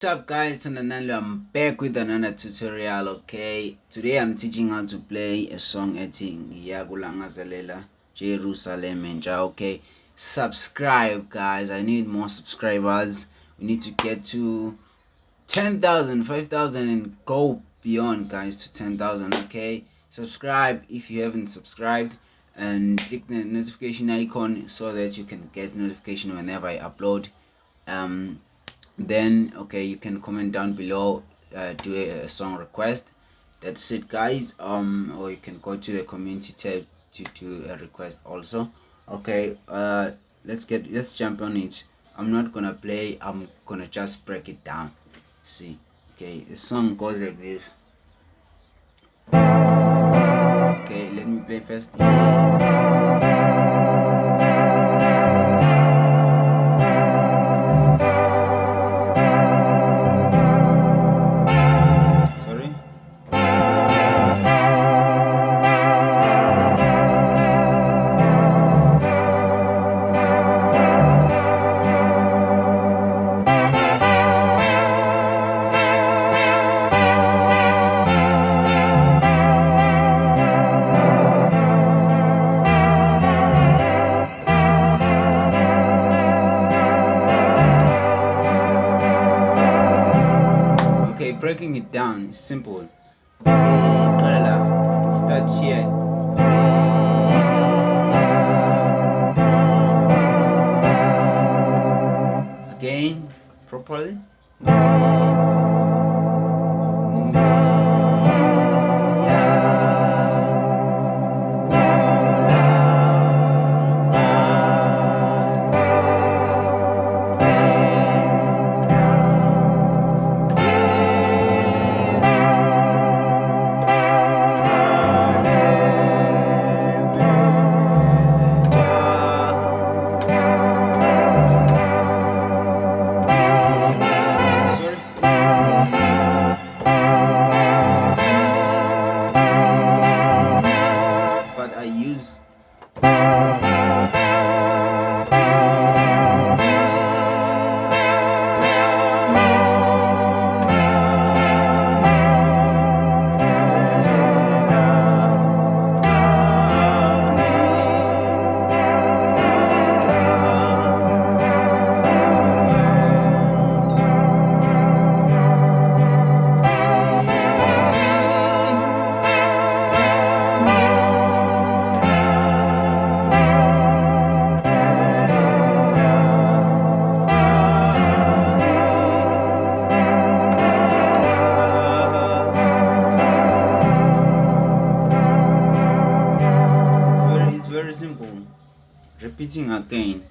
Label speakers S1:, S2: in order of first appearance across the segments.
S1: What's up guys, I'm back with another tutorial. Okay, today I'm teaching how to play a song ethi Ngiyakulangazelela Jerusalem Entsha. Okay, subscribe guys, I need more subscribers. We need to get to 10,000, 5,000 and go beyond guys to 10,000. Okay, subscribe if you haven't subscribed and click the notification icon so that you can get notification whenever I upload. Then okay, you can comment down below, do a song request. That's it guys. Or you can go to the community tab to do a request also. Okay, let's jump on it. I'm not gonna play, I'm gonna just break it down. See, okay, the song goes like this. Okay, let me play first. Sorry. Okay, breaking it down is simple. It starts here. Again, properly. But I use it's very simple. Repeating again.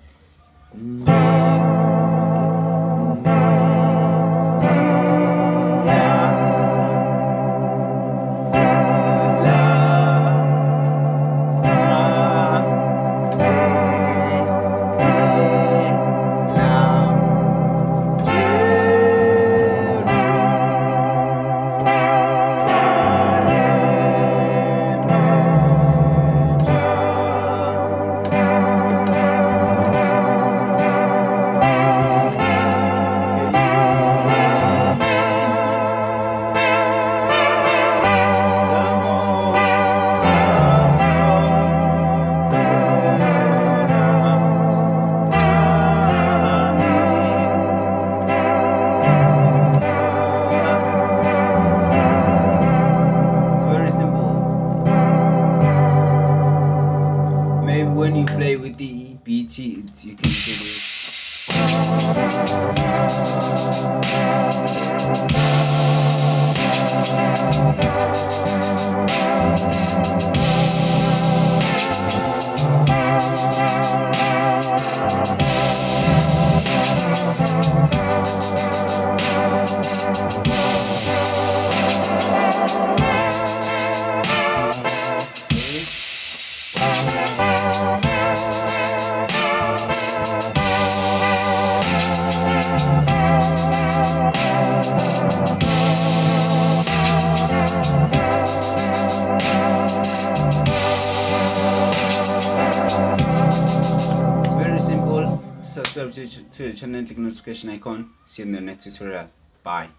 S1: When you play with the beat, you can do subscribe to the channel, click notification icon. See you in the next tutorial. Bye.